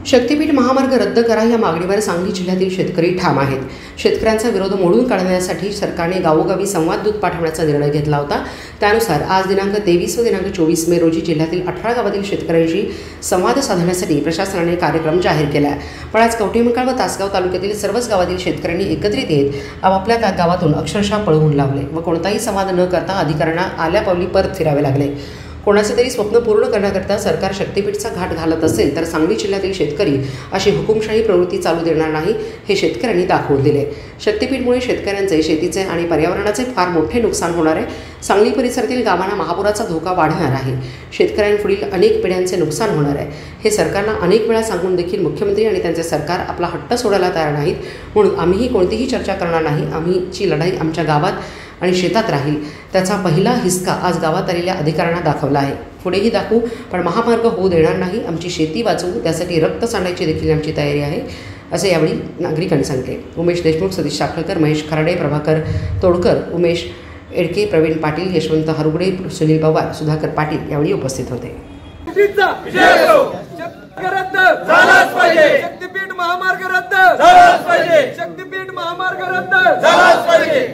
शक्तीपीठ महामार्ग रद्द करा या मागणीवर सांगली जिल्ह्यातील शेतकरी ठाम आहेत। शेतकऱ्यांचा विरोध मोडून काढण्यासाठी सरकारने गावोगावी संवाद दूत पाठवण्याचा निर्णय घेतला होता। त्यानुसार आज दिनांक 23 व दिनांक 24 मे रोजी जिल्ह्यातील 18 गावातील शेतकऱ्यांशी संवाद साधण्यासाठी प्रशासनाने कार्यक्रम जाहीर केला आहे। पण आज कवठेमंकाळ व तासगाव तालुक्यातील सर्वच गावातील शेतकऱ्यांनी एकत्रित येत आपापल्या गावातून अक्षरशः पळवून लावले व कोणताही संवाद न करता अधिकाऱ्यांना आल्यापावली परत फिरावे लागले। कोणाचे तरी स्वप्न पूर्ण करण्याकरता सरकार शक्तीपीठचा घाट घालत असेल तर सांगली जिल्ह्यातील शेतकरी अशी हुकुमशाही प्रवृत्ती चालू देणार नाही हे शेतकऱ्यांनी दाखवून दिले। शक्तीपीठमुळे शेतकऱ्यांचे शेतीचे आणि पर्यावरणाचे फार मोठे नुकसान होणार आहे। सांगली परिसरातील गावांना महापुराचा धोका वाढणार आहे। शेतकऱ्यांपुढील अनेक पिढ्यांचे नुकसान होणार आहे। हे सरकारला अनेक वेळा सांगून देखील मुख्यमंत्री आणि त्यांचे सरकार आपला हट्ट सोडायला तयार नाहीत। म्हणून आम्हीही कोणतीही चर्चा करणार नाही। आमची लढाई आमच्या गावात आणि शेतात राहील। त्याचा पहिला हिसका आज गावात आलेल्या अधिकाऱ्यांना दाखवला आहे। पुढेही दाखवू, पण महामार्ग होऊ देणार नाही। आमची शेती वाचवू, त्यासाठी रक्त सांडायची देखील आमची तयारी आहे, असे यावेळी नागरिकांनी सांगितले। उमेश देशमुख, सतीश शाखळकर, महेश खराडे, प्रभाकर तोडकर, उमेश एडके, प्रवीण पाटील, यशवंत हरुगडे, सुनील पवार, सुधाकर पाटील यावेळी उपस्थित होते। शक्तीपीठ महामार्ग रद्द झालाच पाहिजे। शक्तीपीठ महामार्ग रद्द झालाच पाहिजे।